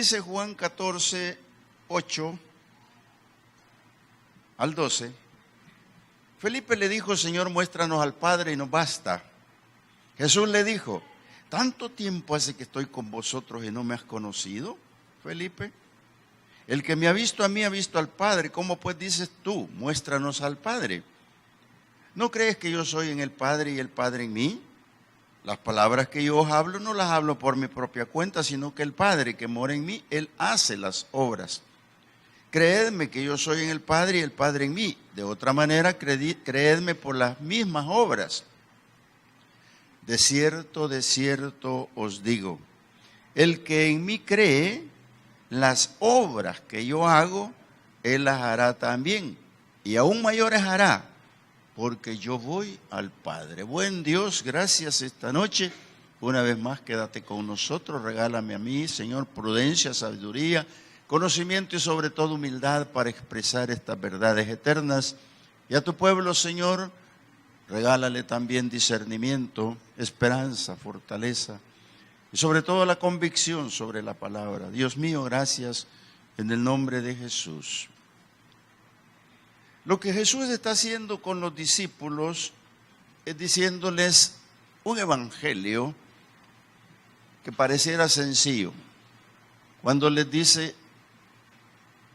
dice Juan 14, 8 al 12, Felipe le dijo: Señor, muéstranos al Padre y nos basta. Jesús le dijo: ¿tanto tiempo hace que estoy con vosotros y no me has conocido, Felipe? El que me ha visto a mí ha visto al Padre. ¿Cómo pues dices tú, muéstranos al Padre? ¿No crees que yo soy en el Padre y el Padre en mí? Las palabras que yo os hablo no las hablo por mi propia cuenta, sino que el Padre que mora en mí, Él hace las obras. Creedme que yo soy en el Padre y el Padre en mí. De otra manera, creedme por las mismas obras. De cierto os digo, el que en mí cree, las obras que yo hago, Él las hará también, y aún mayores hará, porque yo voy al Padre. Buen Dios, gracias esta noche. Una vez más, quédate con nosotros. Regálame a mí, Señor, prudencia, sabiduría, conocimiento y sobre todo humildad para expresar estas verdades eternas. Y a tu pueblo, Señor, regálale también discernimiento, esperanza, fortaleza y sobre todo la convicción sobre la palabra. Dios mío, gracias en el nombre de Jesús. Lo que Jesús está haciendo con los discípulos es diciéndoles un evangelio que pareciera sencillo, cuando les dice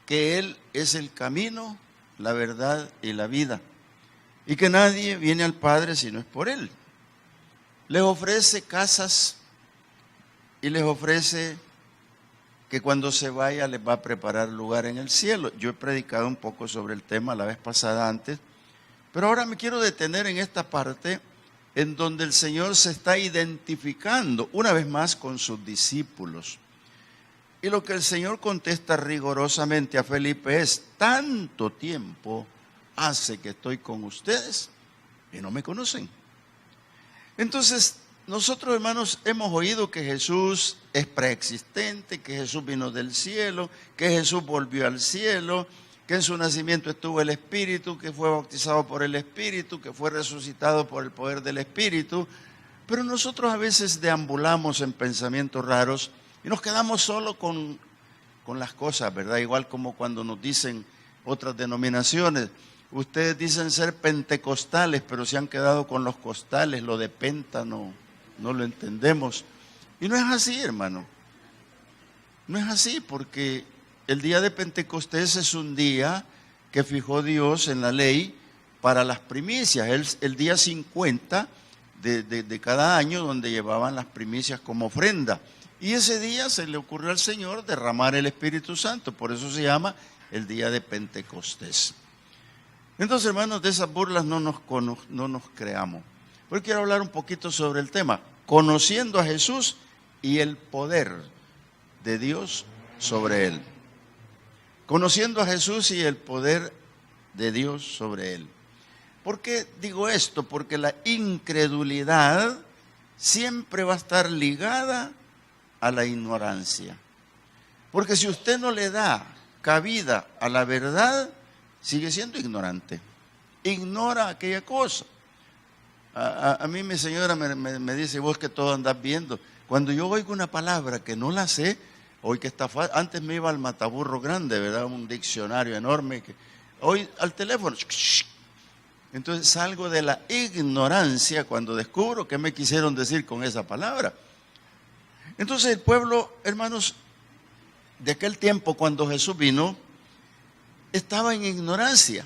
que Él es el camino, la verdad y la vida, y que nadie viene al Padre si no es por Él. Les ofrece casas y les ofrece que cuando se vaya les va a preparar lugar en el cielo. Yo he predicado un poco sobre el tema la vez pasada antes, pero ahora me quiero detener en esta parte en donde el Señor se está identificando una vez más con sus discípulos. Y lo que el Señor contesta rigurosamente a Felipe es: tanto tiempo hace que estoy con ustedes y no me conocen. Entonces, nosotros, hermanos, hemos oído que Jesús es preexistente, que Jesús vino del cielo, que Jesús volvió al cielo, que en su nacimiento estuvo el Espíritu, que fue bautizado por el Espíritu, que fue resucitado por el poder del Espíritu. Pero nosotros a veces deambulamos en pensamientos raros y nos quedamos solo con las cosas, ¿verdad? Igual como cuando nos dicen otras denominaciones: ustedes dicen ser pentecostales, pero se han quedado con los costales, lo de penta no lo entendemos. Y no es así, hermano. No es así, porque el día de Pentecostés es un día que fijó Dios en la ley para las primicias. El día 50 de cada año, donde llevaban las primicias como ofrenda. Y ese día se le ocurrió al Señor derramar el Espíritu Santo. Por eso se llama el día de Pentecostés. Entonces, hermanos, de esas burlas no nos creamos. Hoy quiero hablar un poquito sobre el tema, conociendo a Jesús y el poder de Dios sobre Él. Conociendo a Jesús y el poder de Dios sobre Él. ¿Por qué digo esto? Porque la incredulidad siempre va a estar ligada a la ignorancia. Porque si usted no le da cabida a la verdad, sigue siendo ignorante. Ignora aquella cosa. A mí mi señora me dice: vos que todo andás viendo. Cuando yo oigo una palabra que no la sé, hoy que está fácil, antes me iba al Mataburro grande, ¿verdad? Un diccionario enorme. Hoy al teléfono. Entonces salgo de la ignorancia cuando descubro qué me quisieron decir con esa palabra. Entonces el pueblo, hermanos, de aquel tiempo cuando Jesús vino, estaba en ignorancia.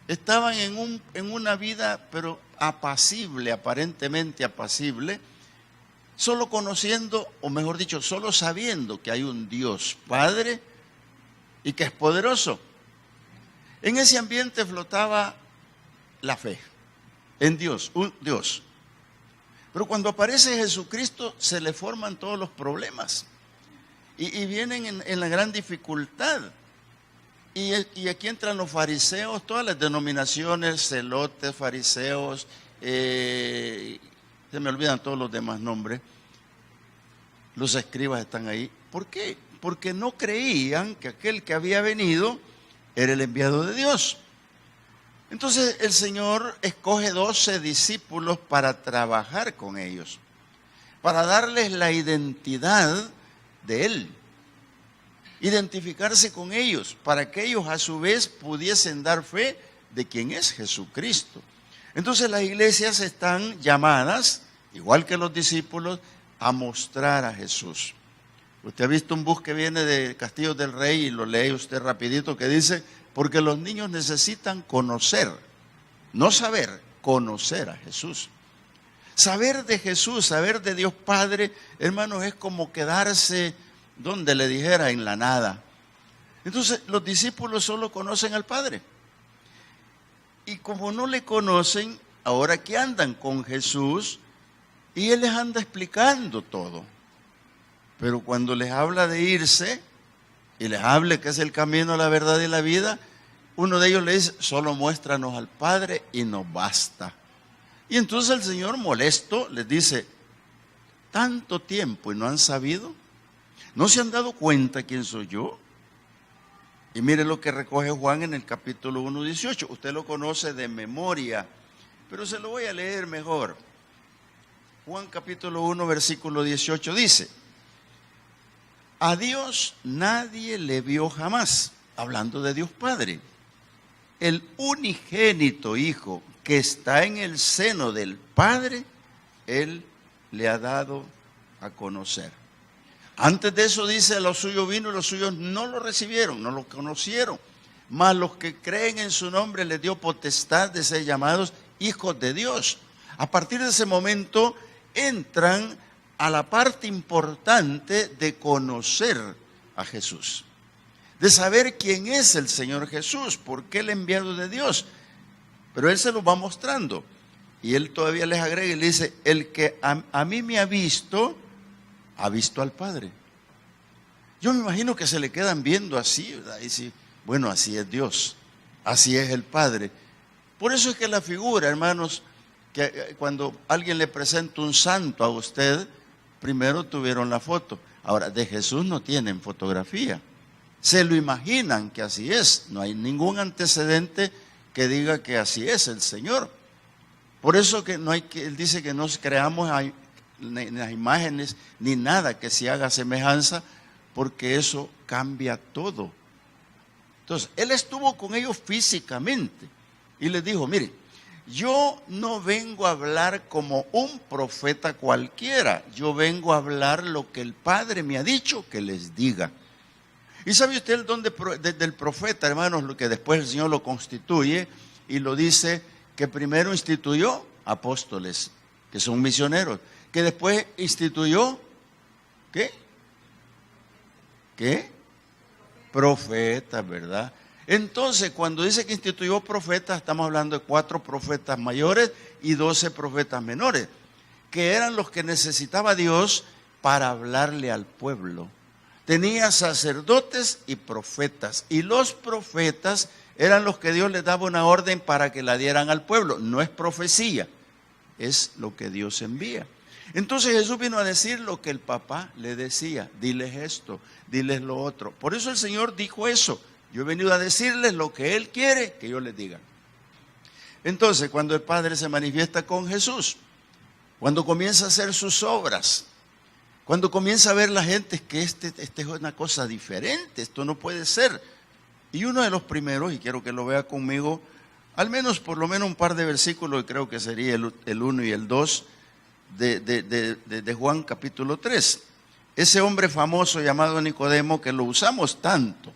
Estaban en una vida, pero apacible, aparentemente apacible, solo conociendo, o mejor dicho, solo sabiendo que hay un Dios Padre y que es poderoso. En ese ambiente flotaba la fe en Dios, un Dios. Pero cuando aparece Jesucristo se le forman todos los problemas y vienen en la gran dificultad. Y aquí entran los fariseos, todas las denominaciones, celotes, fariseos, se me olvidan todos los demás nombres. Los escribas están ahí. ¿Por qué? Porque no creían que aquel que había venido era el enviado de Dios. Entonces el Señor escoge 12 discípulos para trabajar con ellos, para darles la identidad de Él. identificarse con ellos, para que ellos a su vez pudiesen dar fe de quién es Jesucristo. Entonces las iglesias están llamadas, igual que los discípulos, a mostrar a Jesús. Usted ha visto un bus que viene de Castillo del Rey y lo lee usted rapidito, que dice, porque los niños necesitan conocer, no saber, conocer a Jesús. Saber de Jesús, saber de Dios Padre, hermanos, es como quedarse, donde le dijera, en la nada. Entonces los discípulos solo conocen al Padre. Y como no le conocen, ahora que andan con Jesús, y Él les anda explicando todo. Pero cuando les habla de irse, y les hable que es el camino, la verdad y la vida, uno de ellos le dice, solo muéstranos al Padre y nos basta. Y entonces el Señor, molesto, les dice, tanto tiempo y no han sabido, no se han dado cuenta quién soy yo. Y mire lo que recoge Juan en el capítulo 1, 18. Usted lo conoce de memoria, pero se lo voy a leer mejor. Juan capítulo 1, versículo 18 dice, a Dios nadie le vio jamás, hablando de Dios Padre. El unigénito Hijo que está en el seno del Padre, Él le ha dado a conocer. Antes de eso dice, los suyos vino y los suyos no lo recibieron, no lo conocieron. Mas los que creen en su nombre les dio potestad de ser llamados hijos de Dios. A partir de ese momento entran a la parte importante de conocer a Jesús, de saber quién es el Señor Jesús, por qué el enviado de Dios. Pero Él se lo va mostrando. Y Él todavía les agrega y le dice, el que a mí me ha visto al Padre. Yo me imagino que se le quedan viendo así, ¿verdad? Y sí, bueno, así es Dios, así es el Padre. Por eso es que la figura, hermanos, que cuando alguien le presenta un santo a usted, primero tuvieron la foto. Ahora, de Jesús no tienen fotografía. Se lo imaginan que así es. No hay ningún antecedente que diga que así es el Señor. Por eso que no hay que, Él dice que no creamos las imágenes ni nada que se haga semejanza, porque eso cambia todo. Entonces, Él estuvo con ellos físicamente y les dijo, mire, yo no vengo a hablar como un profeta cualquiera, yo vengo a hablar lo que el Padre me ha dicho que les diga. ¿Y sabe usted el don del profeta, hermanos? Lo que después el Señor lo constituye y lo dice que primero instituyó apóstoles, que son misioneros, que después instituyó, ¿qué? Profetas, ¿verdad? Entonces, cuando dice que instituyó profetas, estamos hablando de 4 profetas mayores y 12 profetas menores, que eran los que necesitaba Dios para hablarle al pueblo. Tenía sacerdotes y profetas, y los profetas eran los que Dios les daba una orden para que la dieran al pueblo. No es profecía, es lo que Dios envía. Entonces Jesús vino a decir lo que el papá le decía, diles esto, diles lo otro. Por eso el Señor dijo eso, yo he venido a decirles lo que Él quiere que yo les diga. Entonces, cuando el Padre se manifiesta con Jesús, cuando comienza a hacer sus obras, cuando comienza a ver la gente que este es una cosa diferente, esto no puede ser. Y uno de los primeros, y quiero que lo vea conmigo, al menos por lo menos un par de versículos, y creo que sería el 1 y el 2 de Juan capítulo 3. Ese hombre famoso llamado Nicodemo, que lo usamos tanto.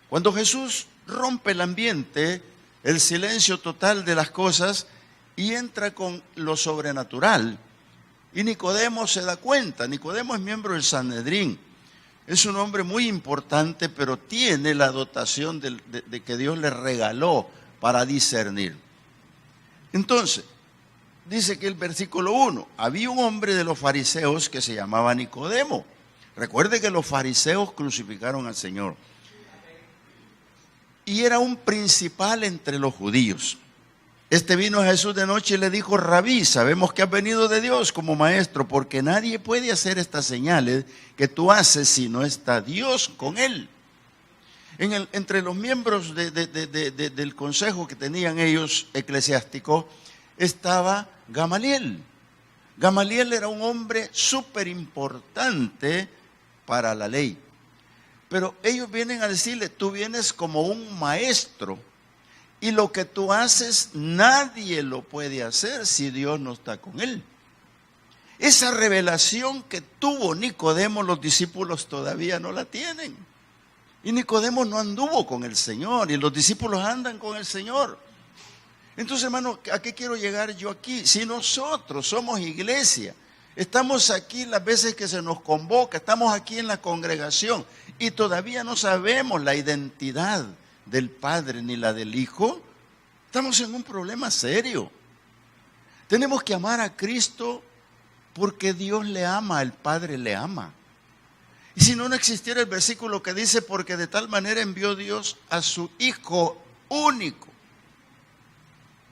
Cuando Jesús rompe el ambiente, el silencio total de las cosas, y entra con lo sobrenatural. Y Nicodemo se da cuenta. Nicodemo es miembro del Sanedrín. Es un hombre muy importante, pero tiene la dotación de que Dios le regaló para discernir. Entonces, dice que el versículo 1, había un hombre de los fariseos que se llamaba Nicodemo. Recuerde que los fariseos crucificaron al Señor. Y era un principal entre los judíos. Este vino a Jesús de noche y le dijo, Rabí, sabemos que has venido de Dios como maestro, porque nadie puede hacer estas señales que tú haces si no está Dios con él. Entre los miembros del consejo que tenían ellos eclesiástico estaba Gamaliel. Gamaliel era un hombre súper importante para la ley. Pero ellos vienen a decirle, tú vienes como un maestro y lo que tú haces nadie lo puede hacer si Dios no está con él. Esa revelación que tuvo Nicodemo, los discípulos todavía no la tienen. Y Nicodemo no anduvo con el Señor y los discípulos andan con el Señor. Entonces, hermano, ¿a qué quiero llegar yo aquí? Si nosotros somos iglesia, estamos aquí las veces que se nos convoca, estamos aquí en la congregación y todavía no sabemos la identidad del Padre ni la del Hijo, estamos en un problema serio. Tenemos que amar a Cristo porque Dios le ama, el Padre le ama. Y si no, no existiera el versículo que dice, porque de tal manera envió Dios a su Hijo único,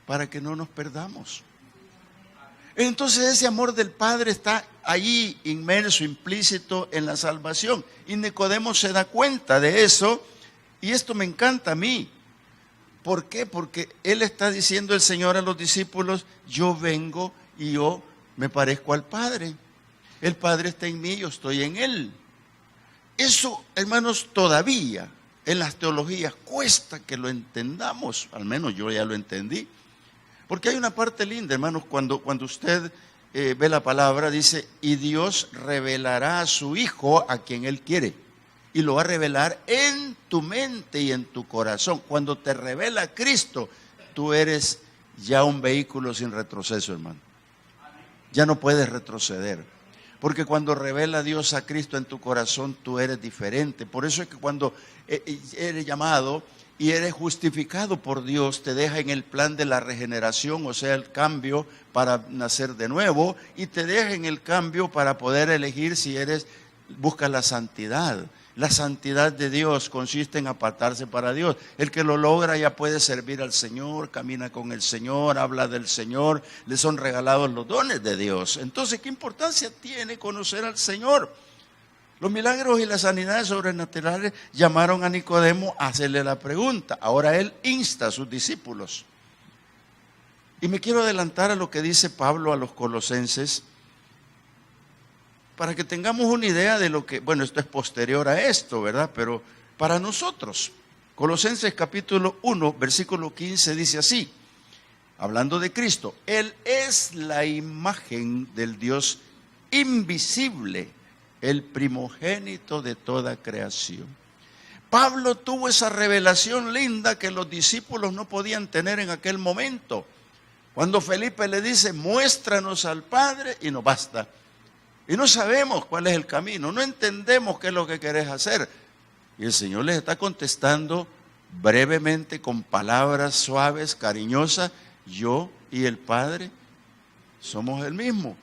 para que no nos perdamos. Entonces ese amor del Padre está ahí inmerso, implícito en la salvación. Y Nicodemo se da cuenta de eso, y esto me encanta a mí. ¿Por qué? Porque él está diciendo el Señor a los discípulos, yo vengo y yo me parezco al Padre. El Padre está en mí, yo estoy en Él. Eso, hermanos, todavía en las teologías cuesta que lo entendamos, al menos yo ya lo entendí. Porque hay una parte linda, hermanos, cuando usted ve la palabra, dice, y Dios revelará a su Hijo a quien Él quiere. Y lo va a revelar en tu mente y en tu corazón. Cuando te revela Cristo, tú eres ya un vehículo sin retroceso, hermano. Ya no puedes retroceder. Porque cuando revela Dios a Cristo en tu corazón, tú eres diferente. Por eso es que cuando eres llamado y eres justificado por Dios, te deja en el plan de la regeneración, o sea, el cambio para nacer de nuevo, y te deja en el cambio para poder elegir si buscas la santidad. La santidad de Dios consiste en apartarse para Dios. El que lo logra ya puede servir al Señor, camina con el Señor, habla del Señor, le son regalados los dones de Dios. Entonces, ¿qué importancia tiene conocer al Señor? Los milagros y las sanidades sobrenaturales llamaron a Nicodemo a hacerle la pregunta. Ahora él insta a sus discípulos. Y me quiero adelantar a lo que dice Pablo a los colosenses, para que tengamos una idea de lo que, bueno, esto es posterior a esto, ¿verdad? Pero para nosotros, Colosenses capítulo 1, versículo 15 dice así, hablando de Cristo, Él es la imagen del Dios invisible, el primogénito de toda creación. Pablo tuvo esa revelación linda que los discípulos no podían tener en aquel momento. Cuando Felipe le dice, muéstranos al Padre y nos basta. Y no sabemos cuál es el camino, no entendemos qué es lo que querés hacer. Y el Señor les está contestando brevemente, con palabras suaves, cariñosas, yo y el Padre somos el mismo.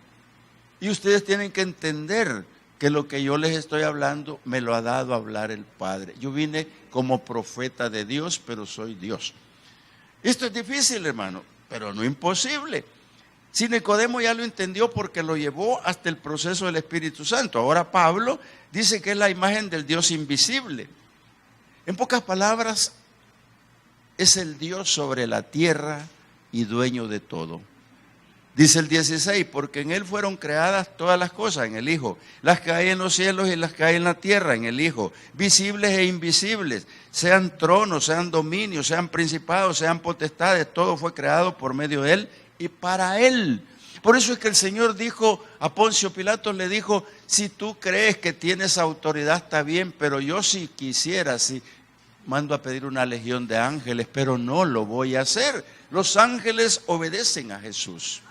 Y ustedes tienen que entender que lo que yo les estoy hablando me lo ha dado a hablar el Padre. Yo vine como profeta de Dios, pero soy Dios. Esto es difícil, hermano, pero no imposible. Si Nicodemo ya lo entendió porque lo llevó hasta el proceso del Espíritu Santo. Ahora Pablo dice que es la imagen del Dios invisible. En pocas palabras, es el Dios sobre la tierra y dueño de todo. Dice el 16, porque en Él fueron creadas todas las cosas, en el Hijo. Las que hay en los cielos y las que hay en la tierra, en el Hijo. Visibles e invisibles, sean tronos, sean dominios, sean principados, sean potestades. Todo fue creado por medio de Él y para Él. Por eso es que el Señor dijo a Poncio Pilato, le dijo, si tú crees que tienes autoridad está bien, pero yo si quisiera, si mando a pedir una legión de ángeles, pero no lo voy a hacer. Los ángeles obedecen a Jesús.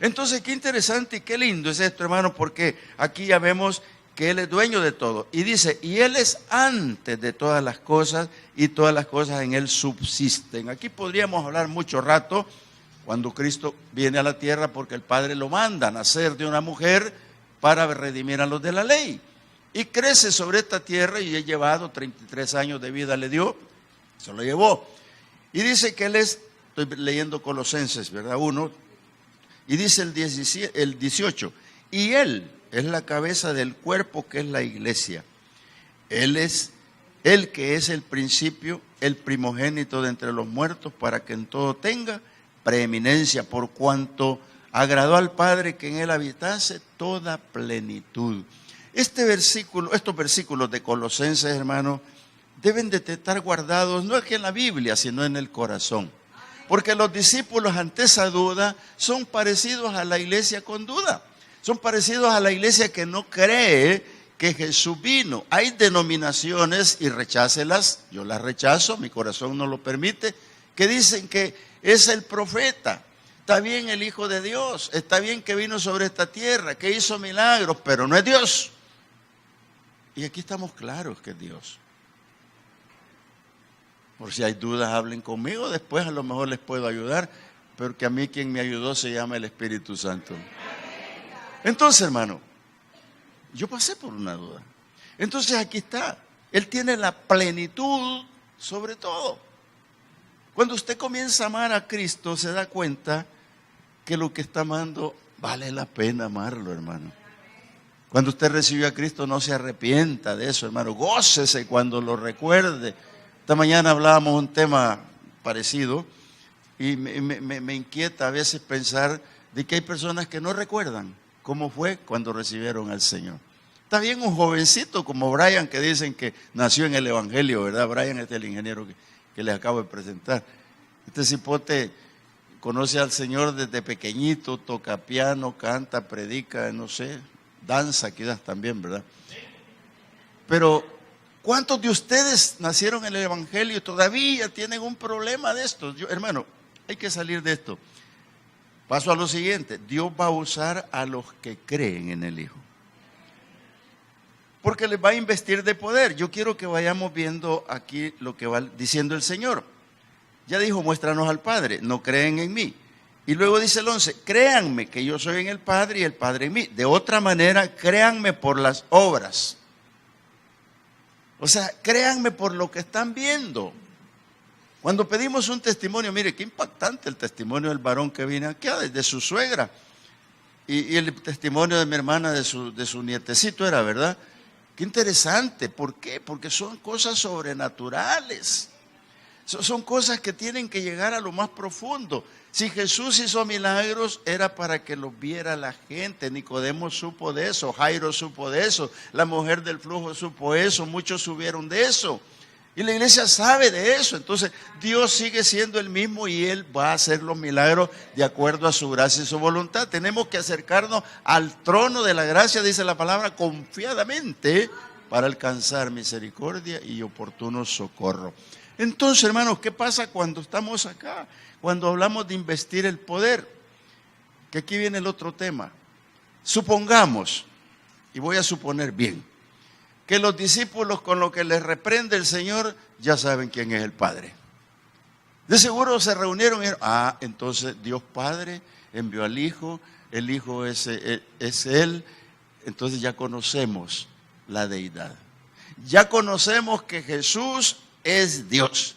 Entonces, qué interesante y qué lindo es esto, hermano, porque aquí ya vemos que Él es dueño de todo. Y dice, y Él es antes de todas las cosas, y todas las cosas en Él subsisten. Aquí podríamos hablar mucho rato, cuando Cristo viene a la tierra, porque el Padre lo manda a nacer de una mujer para redimir a los de la ley. Y crece sobre esta tierra y he llevado 33 años de vida, le dio, se lo llevó. Y dice que Él es, estoy leyendo Colosenses, ¿verdad? 1, y dice el 18, y Él es la cabeza del cuerpo que es la iglesia. Él es el que es el principio, el primogénito de entre los muertos, para que en todo tenga preeminencia, por cuanto agradó al Padre que en Él habitase toda plenitud. Estos versículos de Colosenses, hermano, deben de estar guardados no aquí en la Biblia, sino en el corazón. Porque los discípulos ante esa duda son parecidos a la iglesia con duda. Son parecidos a la iglesia que no cree que Jesús vino. Hay denominaciones, y rechácelas, yo las rechazo, mi corazón no lo permite, que dicen que es el profeta. Está bien el Hijo de Dios, está bien que vino sobre esta tierra, que hizo milagros, pero no es Dios. Y aquí estamos claros que es Dios. Por si hay dudas, hablen conmigo, después a lo mejor les puedo ayudar, pero que a mí quien me ayudó se llama el Espíritu Santo. Entonces, hermano, yo pasé por una duda. Entonces aquí está, Él tiene la plenitud sobre todo. Cuando usted comienza a amar a Cristo, se da cuenta que lo que está amando vale la pena amarlo, hermano. Cuando usted recibió a Cristo, no se arrepienta de eso, hermano. Gócese cuando lo recuerde. Esta mañana hablábamos un tema parecido y me inquieta a veces pensar de que hay personas que no recuerdan cómo fue cuando recibieron al Señor. Está bien un jovencito como Brian, que dicen que nació en el Evangelio, ¿verdad? Brian es el ingeniero que les acabo de presentar. Este cipote conoce al Señor desde pequeñito, toca piano, canta, predica, no sé, danza quizás también, ¿verdad? Pero ¿cuántos de ustedes nacieron en el Evangelio y todavía tienen un problema de esto? Hermano, hay que salir de esto. Paso a lo siguiente, Dios va a usar a los que creen en el Hijo. Porque les va a investir de poder. Yo quiero que vayamos viendo aquí lo que va diciendo el Señor. Ya dijo, muéstranos al Padre, no creen en mí. Y luego dice el 11, créanme que yo soy en el Padre y el Padre en mí. De otra manera, créanme por las obras. O sea, créanme por lo que están viendo. Cuando pedimos un testimonio, mire, qué impactante el testimonio del varón que viene aquí, de su suegra. Y el testimonio de mi hermana, de su nietecito era, ¿verdad? Qué interesante. ¿Por qué? Porque son cosas sobrenaturales. Son cosas que tienen que llegar a lo más profundo. Si Jesús hizo milagros, era para que los viera la gente. Nicodemo supo de eso, Jairo supo de eso, la mujer del flujo supo eso, muchos supieron de eso. Y la iglesia sabe de eso. Entonces, Dios sigue siendo el mismo y Él va a hacer los milagros de acuerdo a su gracia y su voluntad. Tenemos que acercarnos al trono de la gracia, dice la palabra, confiadamente para alcanzar misericordia y oportuno socorro. Entonces, hermanos, ¿qué pasa cuando estamos acá? Cuando hablamos de investir el poder, que aquí viene el otro tema. Supongamos, y voy a suponer bien, que los discípulos con lo que les reprende el Señor ya saben quién es el Padre. De seguro se reunieron y dijeron, entonces Dios Padre envió al Hijo, el Hijo es Él, entonces ya conocemos la deidad. Ya conocemos que Jesús es Dios.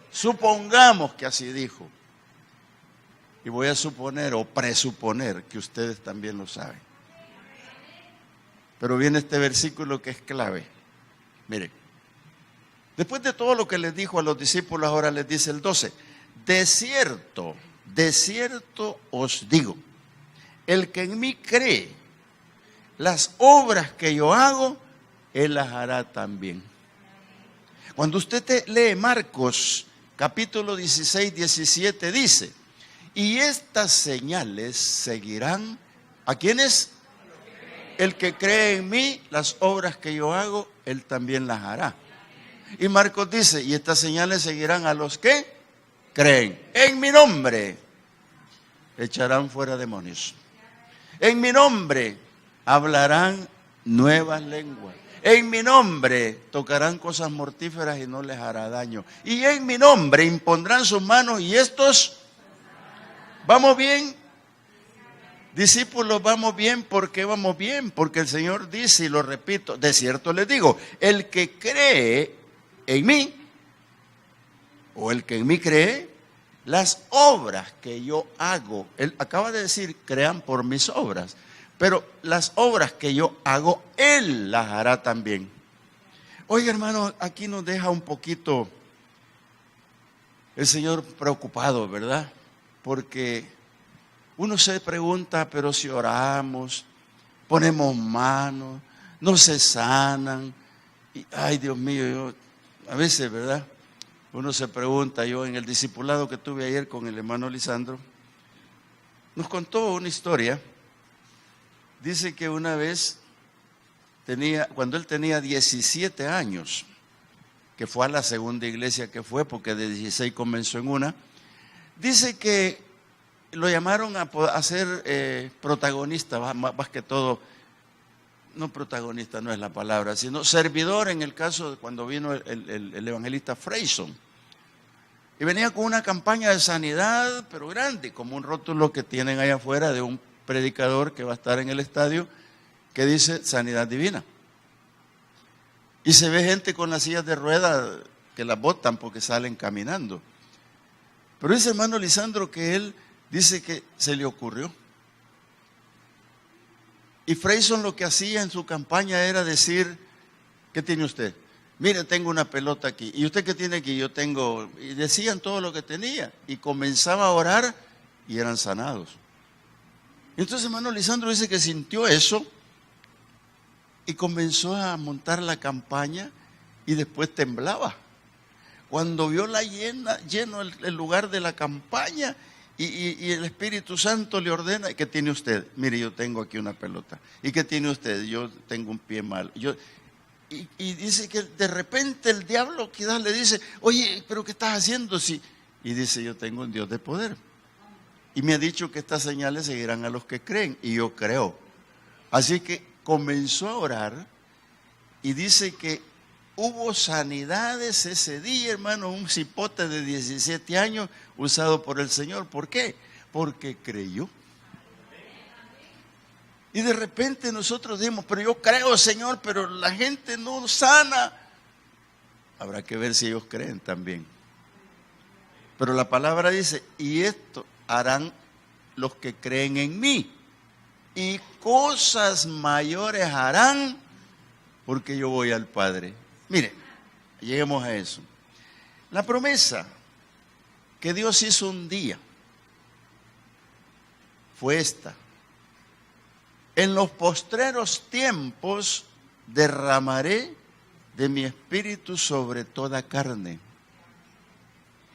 Supongamos que así dijo. Y voy a suponer o presuponer que ustedes también lo saben. Pero viene este versículo que es clave. Mire, después de todo lo que les dijo a los discípulos, ahora les dice el 12. De cierto os digo, el que en mí cree, las obras que yo hago, él las hará también. Cuando usted lee Marcos capítulo 16, 17, dice, y estas señales seguirán, ¿a quiénes? El que cree en mí, las obras que yo hago, él también las hará. Y Marcos dice, y estas señales seguirán a los que creen. En mi nombre echarán fuera demonios. En mi nombre hablarán nuevas lenguas. En mi nombre tocarán cosas mortíferas y no les hará daño. Y en mi nombre impondrán sus manos y estos, ¿vamos bien? Discípulos, ¿vamos bien? ¿Por qué vamos bien? Porque el Señor dice, y lo repito, de cierto les digo, el que cree en mí, o el que en mí cree, las obras que yo hago, él acaba de decir, crean por mis obras. Pero las obras que yo hago, Él las hará también. Oiga, hermano, aquí nos deja un poquito el Señor preocupado, ¿verdad? Porque uno se pregunta, pero si oramos, ponemos manos, no se sanan. Y, ay, Dios mío, a veces, ¿verdad? Uno se pregunta, yo en el discipulado que tuve ayer con el hermano Lisandro, nos contó una historia. Dice que una vez cuando él tenía 17 años, que fue a la segunda iglesia que fue, porque de 16 comenzó en una, dice que lo llamaron a ser protagonista, más que todo, no protagonista no es la palabra, sino servidor en el caso de cuando vino el evangelista Freyson. Y venía con una campaña de sanidad, pero grande, como un rótulo que tienen allá afuera de un predicador que va a estar en el estadio, que dice sanidad divina. Y se ve gente con las sillas de ruedas que las botan porque salen caminando. Pero dice hermano Lisandro que él dice que se le ocurrió. Y Freyson lo que hacía en su campaña era decir, ¿qué tiene usted? Mire, tengo una pelota aquí. ¿Y usted qué tiene aquí? Yo tengo... Y decían todo lo que tenía. Y comenzaba a orar y eran sanados. Entonces hermano Lisandro dice que sintió eso y comenzó a montar la campaña y después temblaba. Cuando vio lleno el lugar de la campaña y el Espíritu Santo le ordena, ¿qué tiene usted? Mire, yo tengo aquí una pelota. ¿Y qué tiene usted? Yo tengo un pie mal. Y dice que de repente el diablo quizás le dice, oye, ¿pero qué estás haciendo? Sí. Y dice, yo tengo un Dios de poder. Y me ha dicho que estas señales seguirán a los que creen. Y yo creo. Así que comenzó a orar y dice que hubo sanidades ese día, hermano, un cipote de 17 años usado por el Señor. ¿Por qué? Porque creyó. Y de repente nosotros decimos, pero yo creo, Señor, pero la gente no sana. Habrá que ver si ellos creen también. Pero la palabra dice, y esto harán los que creen en mí. Y cosas mayores harán porque yo voy al Padre. Mire, lleguemos a eso. La promesa que Dios hizo un día fue esta. En los postreros tiempos derramaré de mi espíritu sobre toda carne.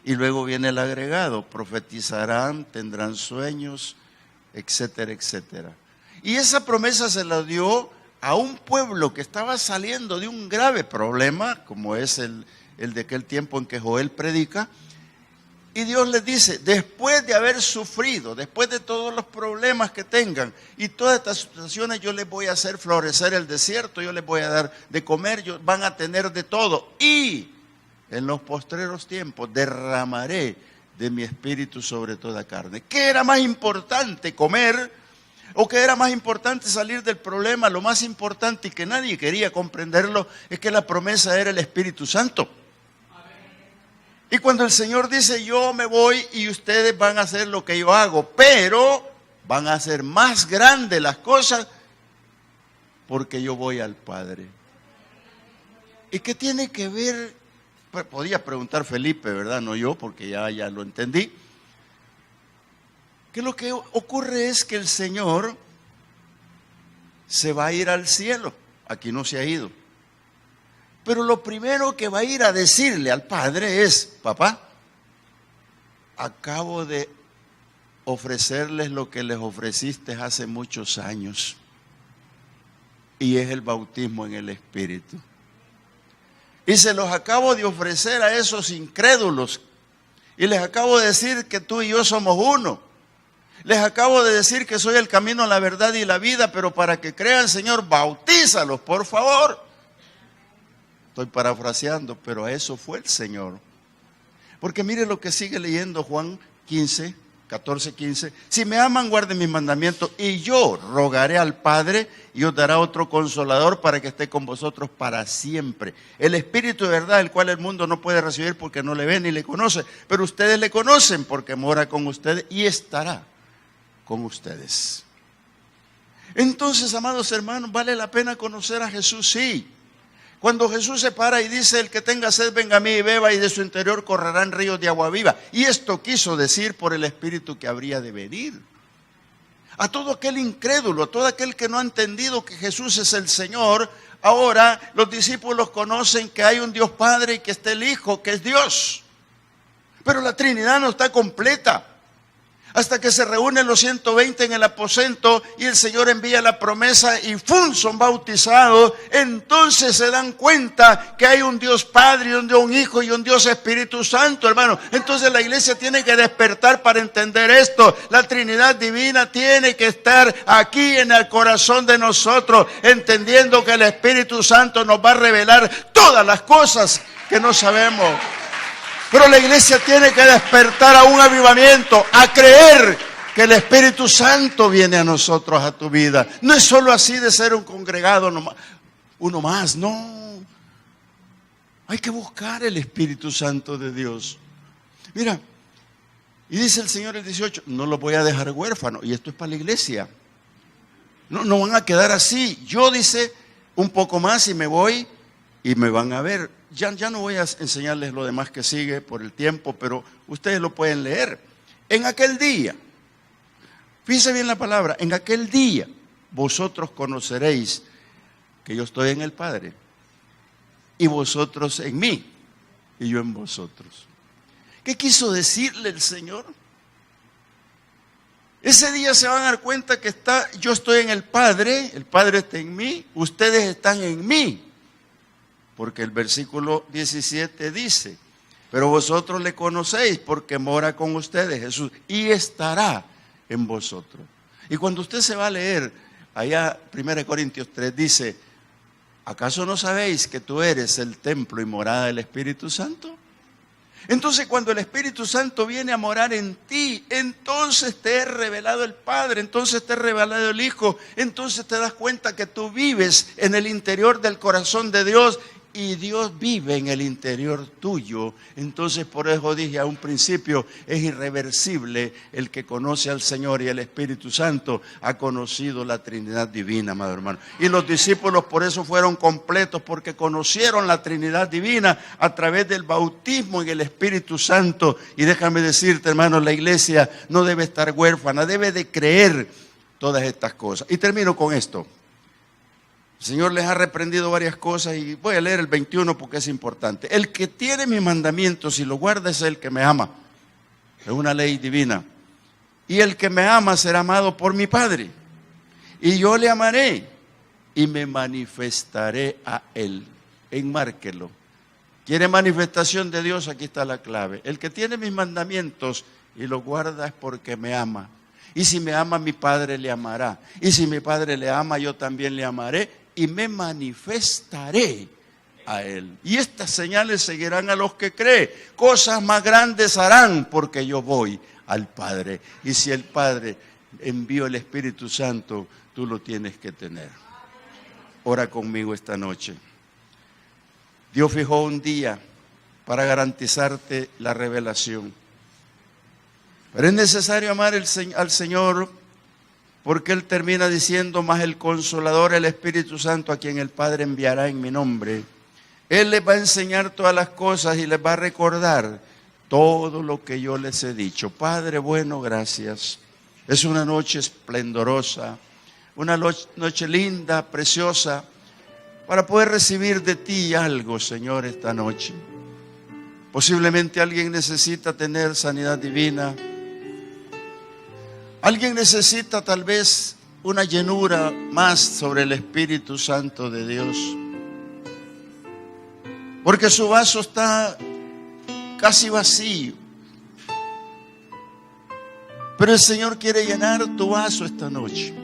Y luego viene el agregado, profetizarán, tendrán sueños, etcétera, etcétera. Y esa promesa se la dio a un pueblo que estaba saliendo de un grave problema, como es el de aquel tiempo en que Joel predica. Y Dios les dice, después de haber sufrido, después de todos los problemas que tengan y todas estas situaciones, yo les voy a hacer florecer el desierto, yo les voy a dar de comer, van a tener de todo. Y en los postreros tiempos derramaré de mi espíritu sobre toda carne. ¿Qué era más importante, comer? ¿O qué era más importante, salir del problema? Lo más importante, y que nadie quería comprenderlo, es que la promesa era el Espíritu Santo. Y cuando el Señor dice, yo me voy y ustedes van a hacer lo que yo hago, pero van a hacer más grandes las cosas porque yo voy al Padre. ¿Y qué tiene que ver? Podía preguntar Felipe, ¿verdad? No yo, porque ya lo entendí. Que lo que ocurre es que el Señor se va a ir al cielo. Aquí no se ha ido. Pero lo primero que va a ir a decirle al Padre es, papá, acabo de ofrecerles lo que les ofreciste hace muchos años. Y es el bautismo en el Espíritu. Y se los acabo de ofrecer a esos incrédulos. Y les acabo de decir que tú y yo somos uno. Les acabo de decir que soy el camino, la verdad y la vida, pero para que crean, Señor, bautízalos, por favor. Estoy parafraseando, pero a eso fue el Señor. Porque mire lo que sigue leyendo Juan 15, 14, 15. Si me aman, guarden mis mandamientos, y yo rogaré al Padre y os dará otro consolador para que esté con vosotros para siempre. El Espíritu de verdad, el cual el mundo no puede recibir porque no le ve ni le conoce, pero ustedes le conocen porque mora con ustedes y estará con ustedes. Entonces, amados hermanos, ¿vale la pena conocer a Jesús? Sí. Cuando Jesús se para y dice, el que tenga sed venga a mí y beba, y de su interior correrán ríos de agua viva. Y esto quiso decir por el Espíritu que habría de venir. A todo aquel incrédulo, a todo aquel que no ha entendido que Jesús es el Señor, ahora los discípulos conocen que hay un Dios Padre y que está el Hijo, que es Dios. Pero la Trinidad no está completa. Hasta que se reúnen los 120 en el aposento y el Señor envía la promesa y ¡fum! Son bautizados. Entonces se dan cuenta que hay un Dios Padre, un Hijo y un Dios Espíritu Santo, hermano. Entonces la iglesia tiene que despertar para entender esto. La Trinidad Divina tiene que estar aquí en el corazón de nosotros, entendiendo que el Espíritu Santo nos va a revelar todas las cosas que no sabemos. Pero la iglesia tiene que despertar a un avivamiento, a creer que el Espíritu Santo viene a nosotros, a tu vida. No es solo así de ser un congregado, uno más, no. Hay que buscar el Espíritu Santo de Dios. Mira, y dice el Señor el 18, no los voy a dejar huérfanos, y esto es para la iglesia. No van a quedar así. Yo, dice, un poco más y me voy y me van a ver. Ya no voy a enseñarles lo demás que sigue por el tiempo, pero ustedes lo pueden leer. En aquel día, fíjense bien la palabra, en aquel día vosotros conoceréis que yo estoy en el Padre y vosotros en mí y yo en vosotros. ¿Qué quiso decirle el Señor? Ese día se van a dar cuenta que yo estoy en el Padre está en mí, ustedes están en mí. Porque el versículo 17 dice, pero vosotros le conocéis porque mora con ustedes Jesús y estará en vosotros. Y cuando usted se va a leer, allá 1 Corintios 3 dice, ¿acaso no sabéis que tú eres el templo y morada del Espíritu Santo? Entonces cuando el Espíritu Santo viene a morar en ti, entonces te es revelado el Padre, entonces te es revelado el Hijo, entonces te das cuenta que tú vives en el interior del corazón de Dios y Dios vive en el interior tuyo. Entonces por eso dije a un principio, es irreversible el que conoce al Señor y el Espíritu Santo ha conocido la Trinidad Divina, amado hermano. Y los discípulos por eso fueron completos, porque conocieron la Trinidad Divina a través del bautismo en el Espíritu Santo. Y déjame decirte, hermano, la iglesia no debe estar huérfana, debe de creer todas estas cosas. Y termino con esto. El Señor les ha reprendido varias cosas y voy a leer el 21 porque es importante. El que tiene mis mandamientos y los guarda es el que me ama. Es una ley divina. Y el que me ama será amado por mi Padre. Y yo le amaré y me manifestaré a él. Enmárquelo. ¿Quiere manifestación de Dios? Aquí está la clave. El que tiene mis mandamientos y los guarda es porque me ama. Y si me ama, mi Padre le amará. Y si mi Padre le ama, yo también le amaré y me manifestaré a él. Y estas señales seguirán a los que creen. Cosas más grandes harán porque yo voy al Padre. Y si el Padre envió el Espíritu Santo, tú lo tienes que tener. Ora conmigo esta noche. Dios fijó un día para garantizarte la revelación. Pero es necesario amar al Señor, porque Él termina diciendo, más el Consolador, el Espíritu Santo, a quien el Padre enviará en mi nombre. Él les va a enseñar todas las cosas y les va a recordar todo lo que yo les he dicho. Padre bueno, gracias. Es una noche esplendorosa, una noche linda, preciosa, para poder recibir de ti algo, Señor, esta noche. Posiblemente alguien necesita tener sanidad divina. Alguien necesita tal vez una llenura más sobre el Espíritu Santo de Dios. Porque su vaso está casi vacío. Pero el Señor quiere llenar tu vaso esta noche.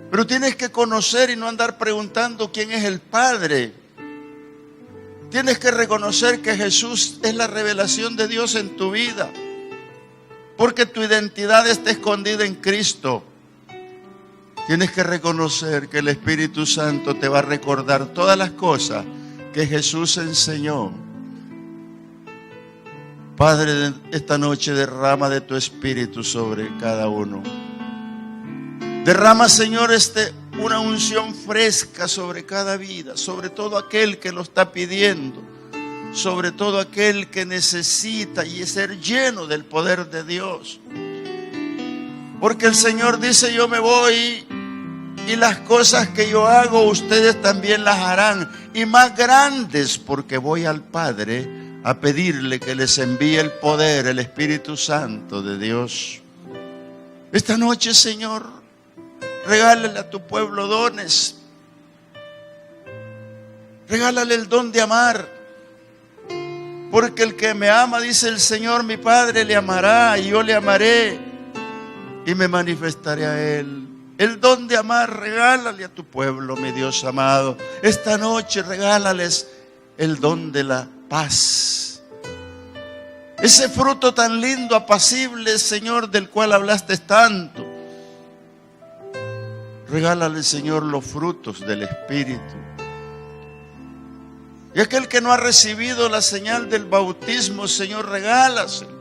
Pero tienes que conocer y no andar preguntando quién es el Padre. Tienes que reconocer que Jesús es la revelación de Dios en tu vida. Porque tu identidad está escondida en Cristo. Tienes que reconocer que el Espíritu Santo te va a recordar todas las cosas que Jesús enseñó. Padre, esta noche derrama de tu Espíritu sobre cada uno. Derrama, Señor, una unción fresca sobre cada vida, sobre todo aquel que lo está pidiendo. Sobre todo aquel que necesita y ser lleno del poder de Dios. Porque el Señor dice, yo me voy y las cosas que yo hago ustedes también las harán, y más grandes, porque voy al Padre a pedirle que les envíe el poder, el Espíritu Santo de Dios. Esta noche, Señor, regálale a tu pueblo dones. Regálale el don de amar. Porque el que me ama, dice el Señor, mi Padre le amará y yo le amaré y me manifestaré a Él. El don de amar, regálale a tu pueblo, mi Dios amado. Esta noche regálales el don de la paz. Ese fruto tan lindo, apacible, Señor, del cual hablaste tanto. Regálale, Señor, los frutos del Espíritu. Y aquel que no ha recibido la señal del bautismo, Señor, regálaselo.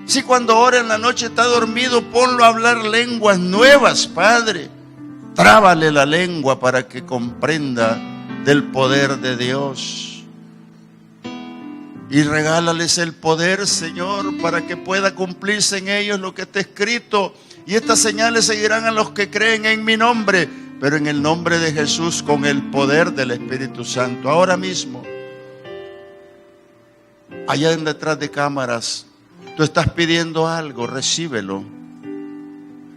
Si cuando ora en la noche está dormido, ponlo a hablar lenguas nuevas, Padre. Trábale la lengua para que comprenda del poder de Dios. Y regálales el poder, Señor, para que pueda cumplirse en ellos lo que está escrito. Y estas señales seguirán a los que creen en mi nombre, pero en el nombre de Jesús, con el poder del Espíritu Santo. Ahora mismo, allá en detrás de cámaras, tú estás pidiendo algo, recíbelo.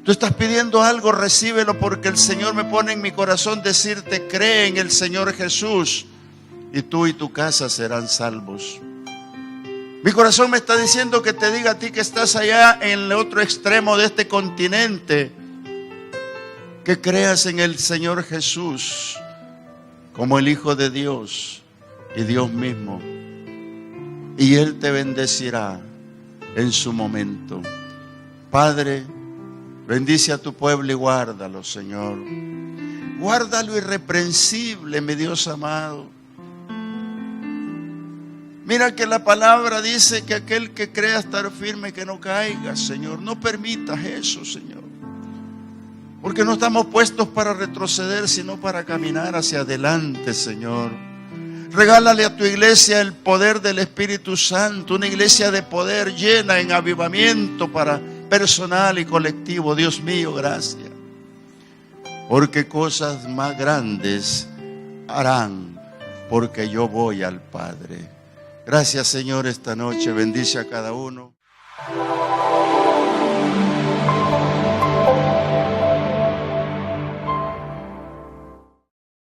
Tú estás pidiendo algo, recíbelo, porque el Señor me pone en mi corazón decirte, cree en el Señor Jesús y tú y tu casa serán salvos. Mi corazón me está diciendo que te diga a ti que estás allá en el otro extremo de este continente, que creas en el Señor Jesús como el Hijo de Dios y Dios mismo, y Él te bendecirá en su momento. Padre, bendice a tu pueblo y guárdalo, Señor. Guárdalo irreprensible, mi Dios amado. Mira que la palabra dice que aquel que crea estar firme, que no caiga, Señor. No permitas eso, Señor. Porque no estamos puestos para retroceder, sino para caminar hacia adelante, Señor. Regálale a tu iglesia el poder del Espíritu Santo, una iglesia de poder llena en avivamiento para personal y colectivo. Dios mío, gracias. Porque cosas más grandes harán, porque yo voy al Padre. Gracias, Señor, esta noche. Bendice a cada uno.